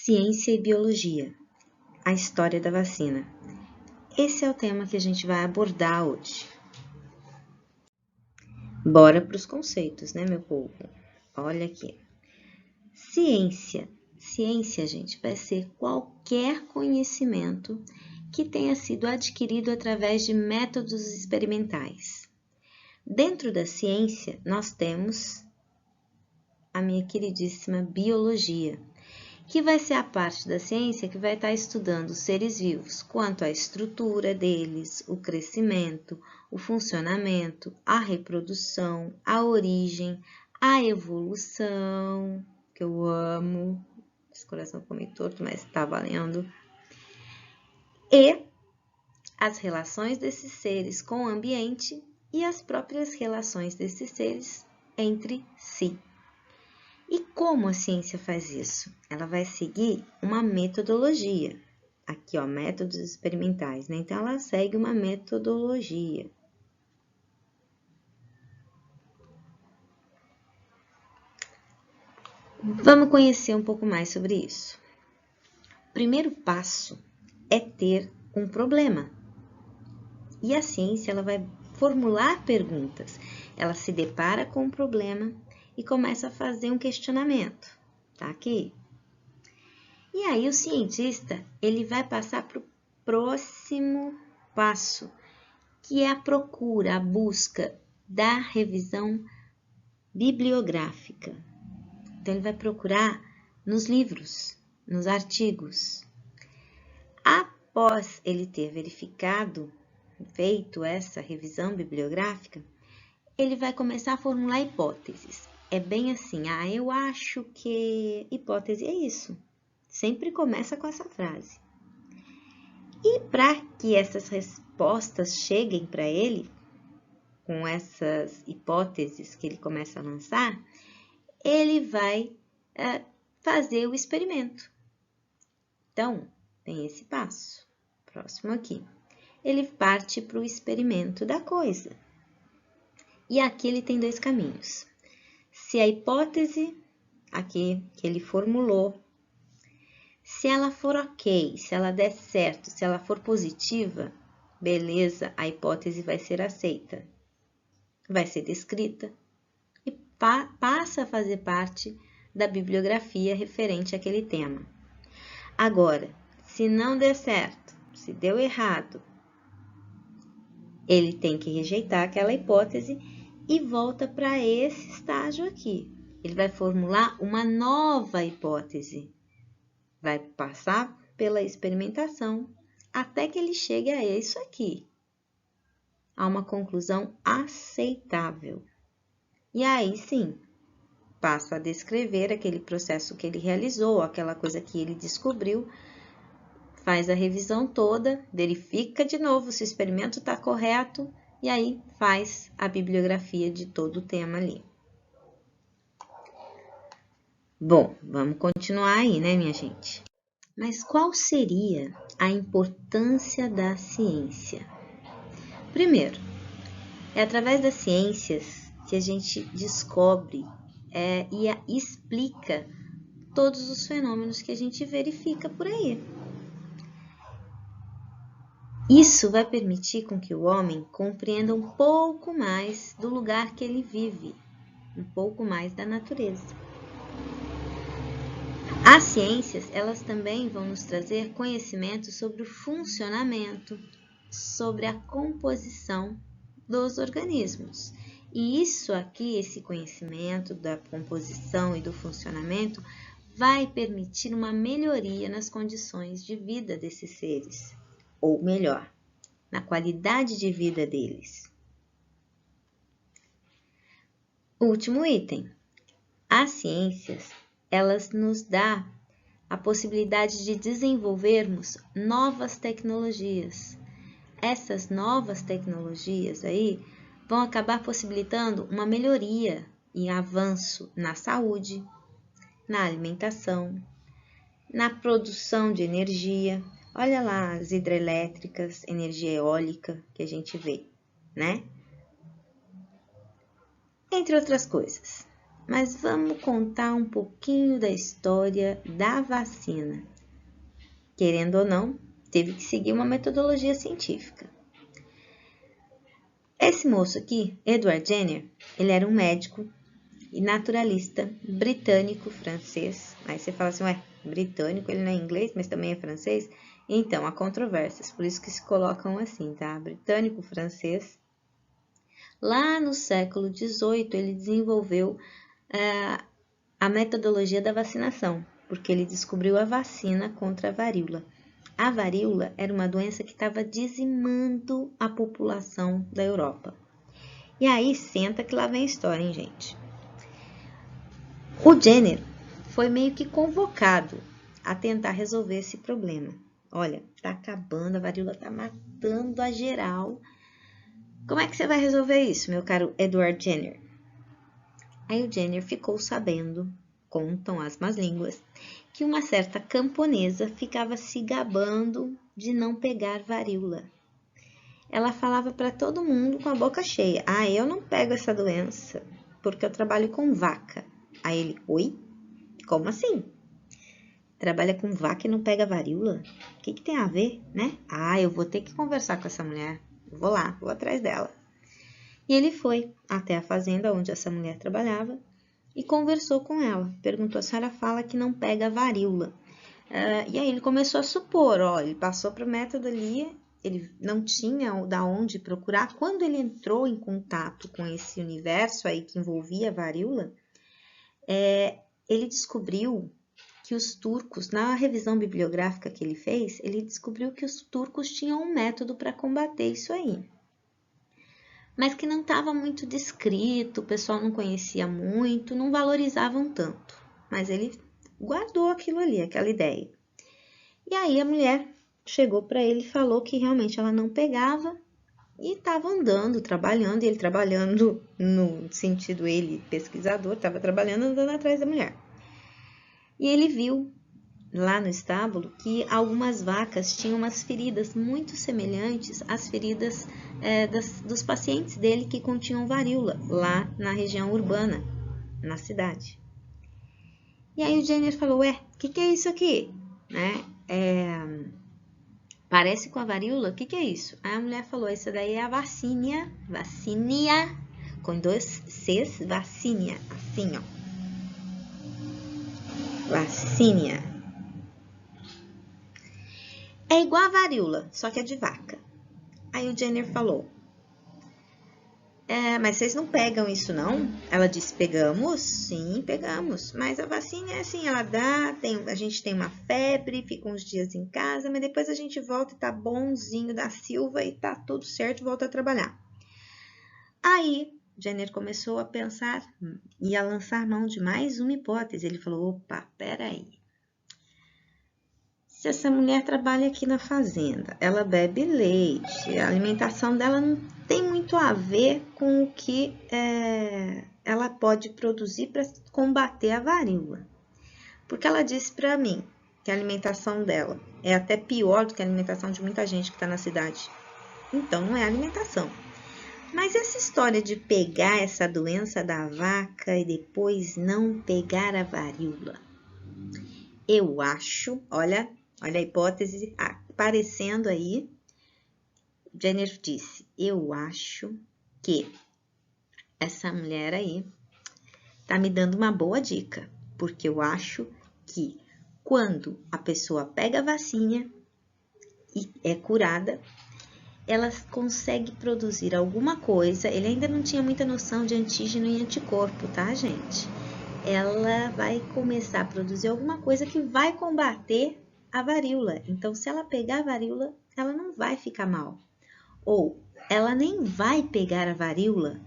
Ciência e biologia, a história da vacina. Esse é o tema que a gente vai abordar hoje. Bora para os conceitos, né, meu povo? Olha aqui. Ciência. Ciência, gente, vai ser qualquer conhecimento que tenha sido adquirido através de métodos experimentais. Dentro da ciência, nós temos a minha queridíssima biologia, que vai ser a parte da ciência que vai estar estudando os seres vivos, quanto à estrutura deles, o crescimento, o funcionamento, a reprodução, a origem, a evolução, que eu amo, esse coração ficou meio torto, mas está valendo, e as relações desses seres com o ambiente e as próprias relações desses seres entre si. E como a ciência faz isso? Ela vai seguir uma metodologia. Aqui, ó, métodos experimentais, né? Então, ela segue uma metodologia. Vamos conhecer um pouco mais sobre isso. O primeiro passo é ter um problema. E a ciência, ela vai formular perguntas. Ela se depara com um problema e começa a fazer um questionamento. Tá aqui? E aí o cientista, ele vai passar para o próximo passo, que é a procura, a busca da revisão bibliográfica. Então, ele vai procurar nos livros, nos artigos. Após ele ter verificado, feito essa revisão bibliográfica, ele vai começar a formular hipóteses. É bem assim, eu acho que hipótese é isso. Sempre começa com essa frase. E para que essas respostas cheguem para ele, com essas hipóteses que ele começa a lançar, ele vai fazer o experimento. Então, tem esse passo. Próximo aqui. Ele parte para o experimento da coisa. E aqui ele tem dois caminhos. Se a hipótese aqui que ele formulou, se ela for ok, se ela der certo, se ela for positiva, beleza, a hipótese vai ser aceita, vai ser descrita e passa a fazer parte da bibliografia referente àquele tema. Agora, se não der certo, se deu errado, ele tem que rejeitar aquela hipótese e volta para esse estágio aqui. Ele vai formular uma nova hipótese. Vai passar pela experimentação até que ele chegue a isso aqui, a uma conclusão aceitável. E aí sim, passa a descrever aquele processo que ele realizou, aquela coisa que ele descobriu, faz a revisão toda, verifica de novo se o experimento está correto e aí faz a bibliografia de todo o tema ali. Bom, vamos continuar aí, né, minha gente? Mas qual seria a importância da ciência? Primeiro, é através das ciências que a gente descobre e explica todos os fenômenos que a gente verifica por aí. Isso vai permitir com que o homem compreenda um pouco mais do lugar que ele vive, um pouco mais da natureza. As ciências, elas também vão nos trazer conhecimento sobre o funcionamento, sobre a composição dos organismos. E isso aqui, esse conhecimento da composição e do funcionamento, vai permitir uma melhoria nas condições de vida desses seres, ou melhor, na qualidade de vida deles. Último item. As ciências, elas nos dão a possibilidade de desenvolvermos novas tecnologias. Essas novas tecnologias aí vão acabar possibilitando uma melhoria e avanço na saúde, na alimentação, na produção de energia. Olha lá as hidrelétricas, energia eólica que a gente vê, né? Entre outras coisas. mas vamos contar um pouquinho da história da vacina. Querendo ou não, teve que seguir uma metodologia científica. Esse moço aqui, Edward Jenner, ele era um médico e naturalista britânico-francês. Aí você fala assim, ué, britânico, ele não é inglês, mas também é francês? Então, há controvérsias, por isso que se colocam assim, tá? Britânico-francês. Lá no século XVIII, ele desenvolveu a metodologia da vacinação, porque ele descobriu a vacina contra a varíola. A varíola era uma doença que estava dizimando a população da Europa. E aí, senta que lá vem a história, hein, gente? O Jenner foi meio que convocado a tentar resolver esse problema. Olha, tá acabando, a varíola tá matando a geral. Como é que você vai resolver isso, meu caro Edward Jenner? Aí o Jenner ficou sabendo, contam as más línguas, que uma certa camponesa ficava se gabando de não pegar varíola. Ela falava para todo mundo com a boca cheia, eu não pego essa doença, porque eu trabalho com vaca. Aí ele, oi? Como assim? Trabalha com vaca e não pega varíola? O que tem a ver, né? Eu vou ter que conversar com essa mulher. Vou lá, vou atrás dela. E ele foi até a fazenda onde essa mulher trabalhava e conversou com ela. Perguntou, a senhora fala que não pega varíola. E aí ele começou a supor, ele passou para o método ali, ele não tinha da onde procurar. Quando ele entrou em contato com esse universo aí que envolvia a varíola, ele descobriu que os turcos, na revisão bibliográfica que ele fez, ele descobriu que os turcos tinham um método para combater isso aí. Mas que não estava muito descrito, o pessoal não conhecia muito, não valorizavam tanto. Mas ele guardou aquilo ali, aquela ideia. E aí a mulher chegou para ele e falou que realmente ela não pegava e estava andando, trabalhando, e ele trabalhando no sentido, ele pesquisador, estava trabalhando, andando atrás da mulher. E ele viu lá no estábulo que algumas vacas tinham umas feridas muito semelhantes às feridas dos pacientes dele que continham varíola, lá na região urbana, na cidade. E aí o Jenner falou, o que é isso aqui? Né? Parece com a varíola? O que é isso? Aí a mulher falou, essa daí é a vacínia, com 2 Cs, vacínia, assim, ó. Vacínia. É igual a varíola, só que é de vaca. Aí o Jenner falou, mas vocês não pegam isso não? Ela disse, pegamos? Sim, pegamos. Mas a vacina é assim, ela dá, a gente tem uma febre, fica uns dias em casa, mas depois a gente volta e tá bonzinho da Silva e tá tudo certo, volta a trabalhar. Aí, Jenner começou a pensar e a lançar mão de mais uma hipótese. Ele falou, opa, peraí. Se essa mulher trabalha aqui na fazenda, ela bebe leite, a alimentação dela não tem muito a ver com o que ela pode produzir para combater a varíola. Porque ela disse para mim que a alimentação dela é até pior do que a alimentação de muita gente que está na cidade. Então, não é alimentação. Mas essa história de pegar essa doença da vaca e depois não pegar a varíola, eu acho, olha a hipótese aparecendo aí. Jenner disse, eu acho que essa mulher aí tá me dando uma boa dica, porque eu acho que quando a pessoa pega a vacina e é curada, ela consegue produzir alguma coisa. Ele ainda não tinha muita noção de antígeno e anticorpo, tá, gente? Ela vai começar a produzir alguma coisa que vai combater a varíola. Então, se ela pegar a varíola, ela não vai ficar mal. Ou ela nem vai pegar a varíola.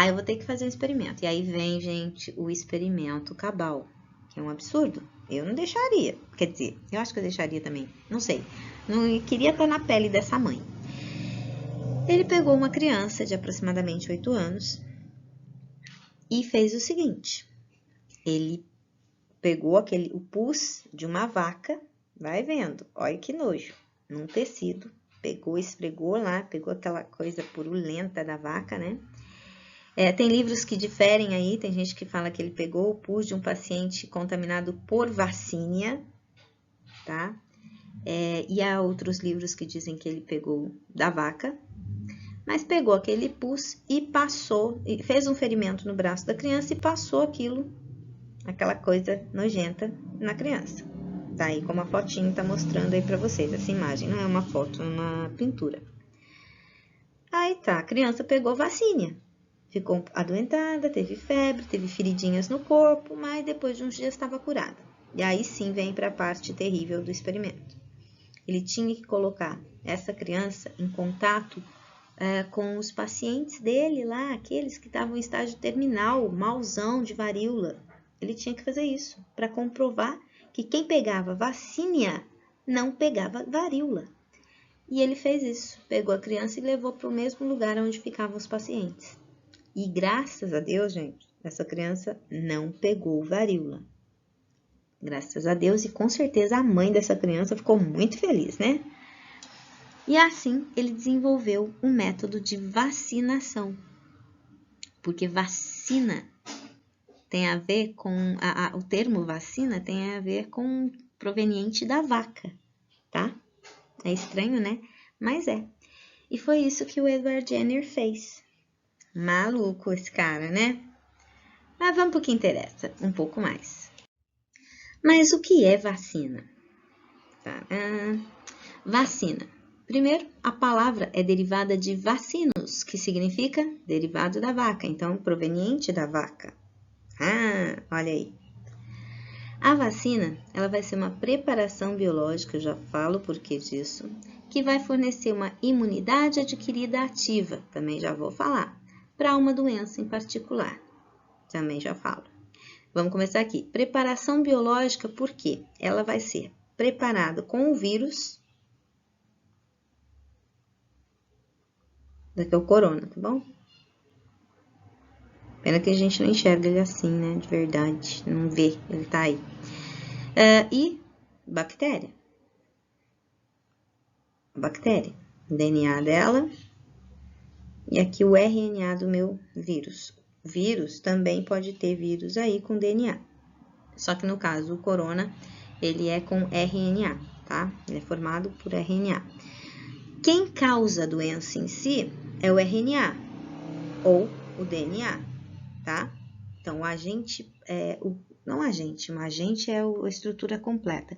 Eu vou ter que fazer um experimento. E aí vem, gente, o experimento cabal, que é um absurdo. Eu não deixaria. Quer dizer, eu acho que eu deixaria também. Não sei. Não queria estar na pele dessa mãe. Ele pegou uma criança de aproximadamente 8 anos e fez o seguinte. Ele pegou o pus de uma vaca, vai vendo, olha que nojo, num tecido, pegou, esfregou lá, pegou aquela coisa purulenta da vaca, né? Tem livros que diferem aí, tem gente que fala que ele pegou o pus de um paciente contaminado por Vaccinia, tá? E há outros livros que dizem que ele pegou da vaca, mas pegou aquele pus e passou, fez um ferimento no braço da criança e passou aquela coisa nojenta na criança. Tá aí como a fotinho tá mostrando aí pra vocês, essa imagem, não é uma foto, é uma pintura. Aí tá, a criança pegou Vaccinia, ficou adoentada, teve febre, teve feridinhas no corpo, mas depois de uns dias estava curada. E aí sim vem para a parte terrível do experimento. Ele tinha que colocar essa criança em contato com os pacientes dele lá, aqueles que estavam em estágio terminal, mauzão de varíola. Ele tinha que fazer isso para comprovar que quem pegava Vaccinia não pegava varíola. E ele fez isso, pegou a criança e levou para o mesmo lugar onde ficavam os pacientes. E graças a Deus, gente, essa criança não pegou varíola. Graças a Deus, e com certeza a mãe dessa criança ficou muito feliz, né? E assim ele desenvolveu um método de vacinação. Porque vacina tem a ver com... o termo vacina tem a ver com proveniente da vaca, tá? É estranho, né? Mas é. E foi isso que o Edward Jenner fez. Maluco esse cara, né? Mas vamos para o que interessa, um pouco mais. Mas o que é vacina? Vacina. Primeiro, a palavra é derivada de vacinos, que significa derivado da vaca, então proveniente da vaca. Olha aí. A vacina, ela vai ser uma preparação biológica, eu já falo o porquê disso, que vai fornecer uma imunidade adquirida ativa, também já vou falar, para uma doença em particular, também já falo. Vamos começar aqui. Preparação biológica, por quê? Ela vai ser preparada com o vírus, daqui é o corona, tá bom? Pena que a gente não enxerga ele assim, né? De verdade, não vê, ele tá aí. E bactéria. Bactéria. O DNA dela. E aqui o RNA do meu vírus. O vírus também pode ter vírus aí com DNA. Só que no caso, o corona, ele é com RNA, tá? Ele é formado por RNA. Quem causa a doença em si é o RNA ou o DNA, tá? Então, o agente não agente, um agente é a estrutura completa,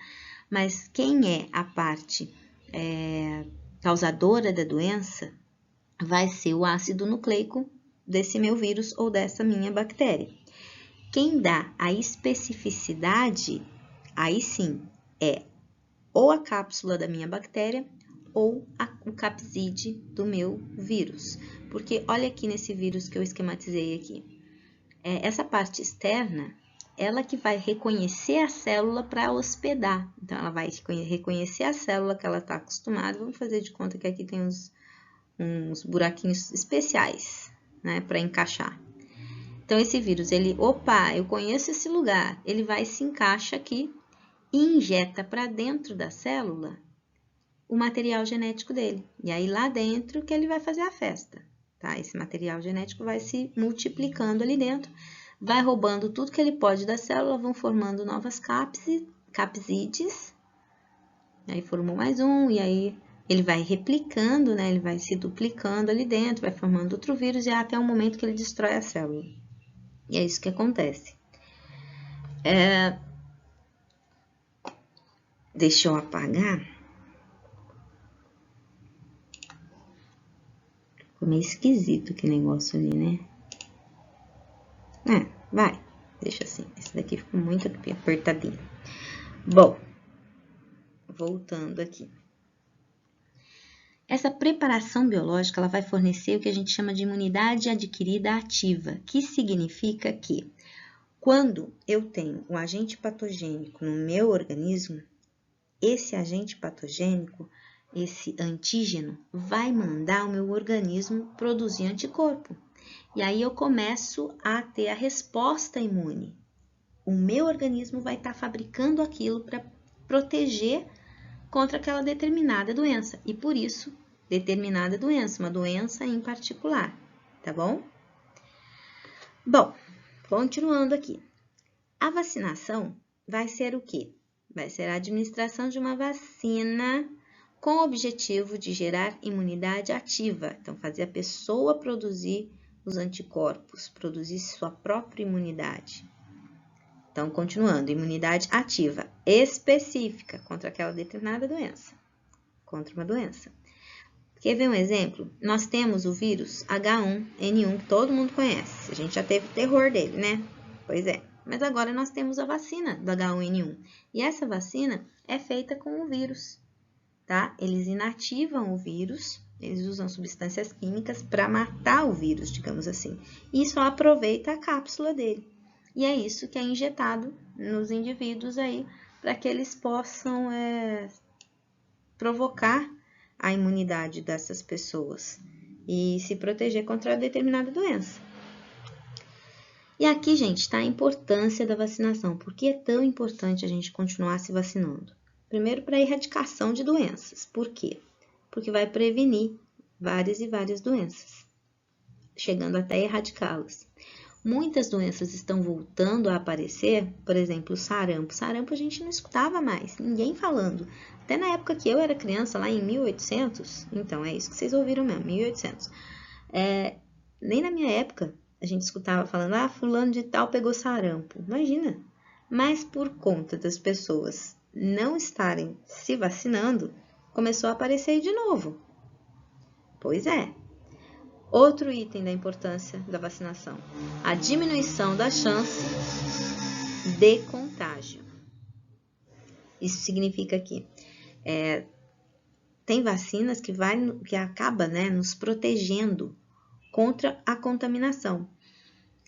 mas quem é a parte causadora da doença vai ser o ácido nucleico desse meu vírus ou dessa minha bactéria. Quem dá a especificidade, aí sim, é ou a cápsula da minha bactéria ou o capside do meu vírus. Porque olha aqui nesse vírus que eu esquematizei aqui. Essa parte externa, ela que vai reconhecer a célula para hospedar. Então, ela vai reconhecer a célula que ela está acostumada. Vamos fazer de conta que aqui tem uns buraquinhos especiais, né, para encaixar. Então, esse vírus, eu conheço esse lugar, ele vai se encaixa aqui e injeta para dentro da célula o material genético dele. E aí, lá dentro que ele vai fazer a festa. Tá? Esse material genético vai se multiplicando ali dentro, vai roubando tudo que ele pode da célula, vão formando novas capsides, aí formou mais um, e aí ele vai replicando, né? Ele vai se duplicando ali dentro, vai formando outro vírus, e até o momento que ele destrói a célula. E é isso que acontece. Deixa eu apagar. Ficou meio esquisito aquele negócio ali, né? Vai, deixa assim. Esse daqui ficou muito apertadinho. Bom, voltando aqui. Essa preparação biológica, ela vai fornecer o que a gente chama de imunidade adquirida ativa, que significa que quando eu tenho um agente patogênico no meu organismo, esse agente patogênico, esse antígeno, vai mandar o meu organismo produzir anticorpo. E aí eu começo a ter a resposta imune. O meu organismo vai estar fabricando aquilo para proteger contra aquela determinada doença. E por isso, determinada doença, uma doença em particular, tá bom? Bom, continuando aqui. A vacinação vai ser o quê? Vai ser a administração de uma vacina com o objetivo de gerar imunidade ativa. Então, fazer a pessoa produzir os anticorpos, produzir sua própria imunidade. Então, continuando, imunidade ativa, específica contra aquela determinada doença, contra uma doença. Quer ver um exemplo? Nós temos o vírus H1N1, que todo mundo conhece. A gente já teve terror dele, né? Pois é. Mas agora nós temos a vacina do H1N1. E essa vacina é feita com o vírus, tá? Eles inativam o vírus, eles usam substâncias químicas para matar o vírus, digamos assim. E só aproveita a cápsula dele. E é isso que é injetado nos indivíduos aí, para que eles possam provocar a imunidade dessas pessoas e se proteger contra determinada doença. E aqui, gente, está a importância da vacinação. Por que é tão importante a gente continuar se vacinando? Primeiro, para a erradicação de doenças. Por quê? Porque vai prevenir várias e várias doenças, chegando até erradicá-las. Muitas doenças estão voltando a aparecer, por exemplo, o sarampo. Sarampo a gente não escutava mais, ninguém falando. Até na época que eu era criança, lá em 1800, então é isso que vocês ouviram mesmo, 1800. Nem na minha época a gente escutava falando, fulano de tal pegou sarampo. Imagina! Mas por conta das pessoas não estarem se vacinando, começou a aparecer de novo. Pois é. Outro item da importância da vacinação, a diminuição da chance de contágio. Isso significa que tem vacinas que acaba, nos protegendo contra a contaminação.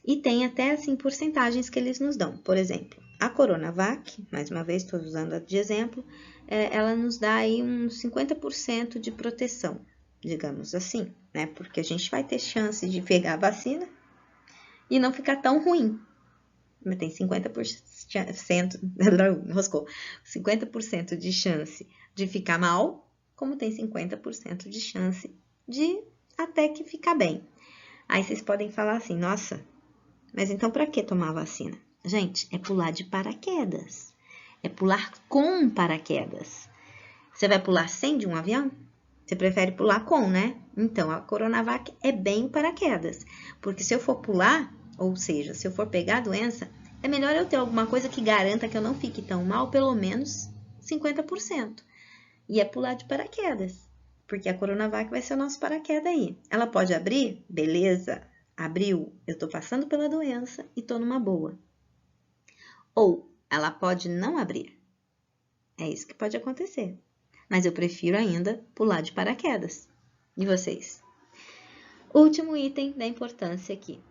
E tem até, assim, porcentagens que eles nos dão. Por exemplo, a Coronavac, mais uma vez estou usando de exemplo, ela nos dá aí uns 50% de proteção, digamos assim, né? Porque a gente vai ter chance de pegar a vacina e não ficar tão ruim. Mas tem 50%, enroscou, 50% de chance de ficar mal, como tem 50% de chance de até que ficar bem. Aí vocês podem falar assim, nossa, mas então para que tomar a vacina? Gente, é pular de paraquedas, é pular com paraquedas. Você vai pular sem de um avião? Você prefere pular com, né? Então, a Coronavac é bem o paraquedas. Porque se eu for pular, ou seja, se eu for pegar a doença, é melhor eu ter alguma coisa que garanta que eu não fique tão mal, pelo menos 50%. E é pular de paraquedas. Porque a Coronavac vai ser o nosso paraquedas aí. Ela pode abrir? Beleza. Abriu. Eu tô passando pela doença e tô numa boa. Ou ela pode não abrir. É isso que pode acontecer. Mas eu prefiro ainda pular de paraquedas. E vocês? Último item da importância aqui.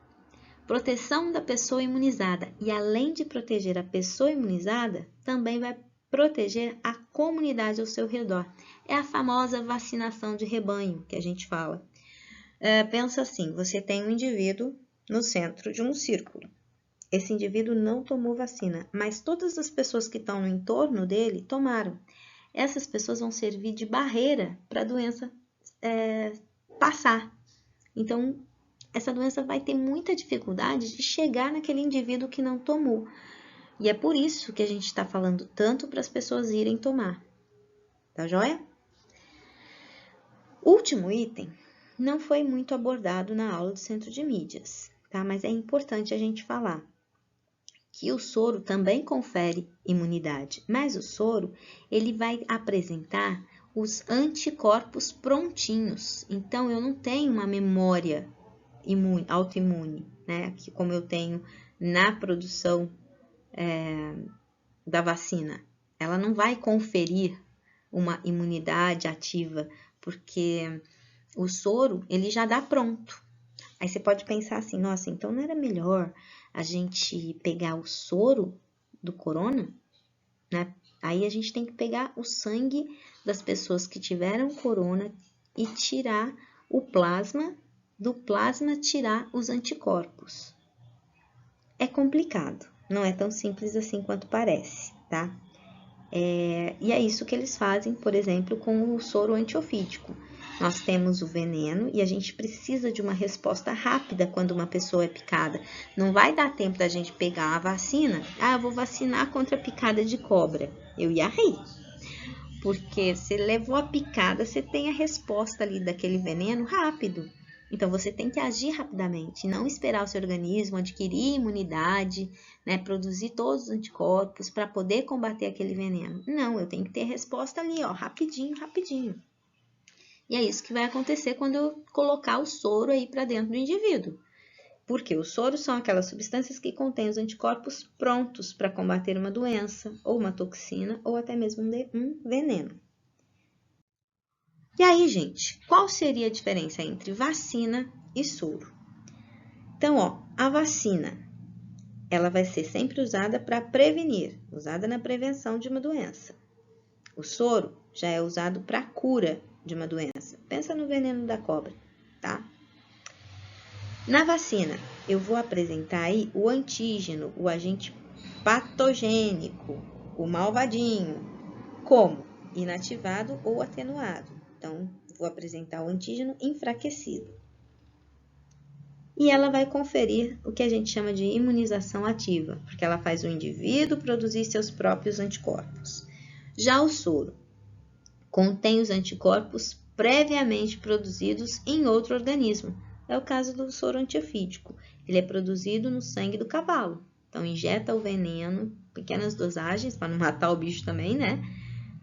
Proteção da pessoa imunizada. E além de proteger a pessoa imunizada, também vai proteger a comunidade ao seu redor. É a famosa vacinação de rebanho que a gente fala. Pensa assim, você tem um indivíduo no centro de um círculo. Esse indivíduo não tomou vacina, mas todas as pessoas que estão no entorno dele tomaram. Essas pessoas vão servir de barreira para a doença passar. Então, essa doença vai ter muita dificuldade de chegar naquele indivíduo que não tomou. E é por isso que a gente está falando tanto para as pessoas irem tomar. Tá joia? Último item não foi muito abordado na aula do Centro de Mídias, tá? Mas é importante a gente falar que o soro também confere imunidade, mas o soro, ele vai apresentar os anticorpos prontinhos. Então, eu não tenho uma memória autoimune, né? Que como eu tenho na produção da vacina. Ela não vai conferir uma imunidade ativa, porque o soro, ele já dá pronto. Aí você pode pensar assim, nossa, então não era melhor a gente pegar o soro do corona, né? Aí a gente tem que pegar o sangue das pessoas que tiveram corona e tirar o plasma, do plasma tirar os anticorpos. É complicado, não é tão simples assim quanto parece, tá? E é isso que eles fazem, por exemplo, com o soro antiofídico. Nós temos o veneno e a gente precisa de uma resposta rápida quando uma pessoa é picada. Não vai dar tempo da gente pegar a vacina. Ah, eu vou vacinar contra a picada de cobra. Eu ia rir. Porque você levou a picada, você tem a resposta ali daquele veneno rápido. Então, você tem que agir rapidamente, não esperar o seu organismo adquirir imunidade, né, produzir todos os anticorpos para poder combater aquele veneno. Não, eu tenho que ter resposta ali, ó, rapidinho, rapidinho. E é isso que vai acontecer quando eu colocar o soro aí para dentro do indivíduo. Porque os soros são aquelas substâncias que contêm os anticorpos prontos para combater uma doença, ou uma toxina, ou até mesmo um veneno. E aí, gente, qual seria a diferença entre vacina e soro? Então, ó, a vacina, ela vai ser sempre usada para prevenir, usada na prevenção de uma doença. O soro já é usado para cura de uma doença. Pensa no veneno da cobra, tá? Na vacina, eu vou apresentar aí o antígeno, o agente patogênico, o malvadinho, como inativado ou atenuado. Então, vou apresentar o antígeno enfraquecido. E ela vai conferir o que a gente chama de imunização ativa, porque ela faz o indivíduo produzir seus próprios anticorpos. Já o soro contém os anticorpos previamente produzidos em outro organismo. É o caso do soro antiofídico. Ele é produzido no sangue do cavalo. Então, injeta o veneno, pequenas dosagens, para não matar o bicho também, né?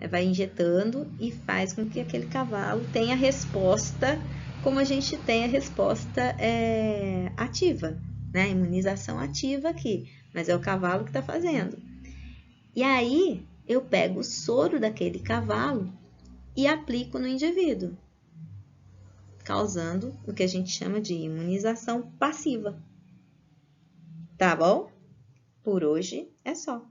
Vai injetando e faz com que aquele cavalo tenha a resposta, como a gente tem a resposta ativa, né? Imunização ativa aqui, mas é o cavalo que está fazendo. E aí, eu pego o soro daquele cavalo e aplico no indivíduo, causando o que a gente chama de imunização passiva. Tá bom? Por hoje é só.